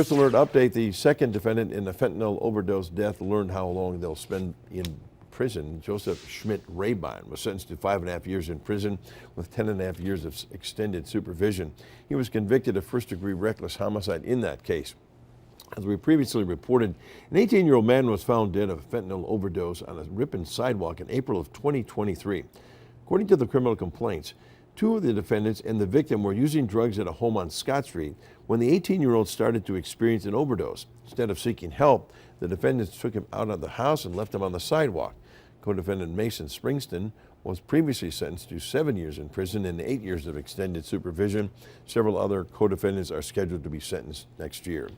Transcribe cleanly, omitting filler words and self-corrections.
First alert update, the second defendant in the fentanyl overdose death learned how long they'll spend in prison. Joseph Schmidt Ripon was sentenced to 5.5 years in prison with 10.5 years of extended supervision. He was convicted of first-degree reckless homicide in that case. As we previously reported, an 18-year-old man was found dead of a fentanyl overdose on a Ripon sidewalk in April of 2023. According to the criminal complaints, two of the defendants and the victim were using drugs at a home on Scott Street when the 18-year-old started to experience an overdose. Instead of seeking help, the defendants took him out of the house and left him on the sidewalk. Co-defendant Mason Springston was previously sentenced to 7 years in prison and 8 years of extended supervision. Several other co-defendants are scheduled to be sentenced next year.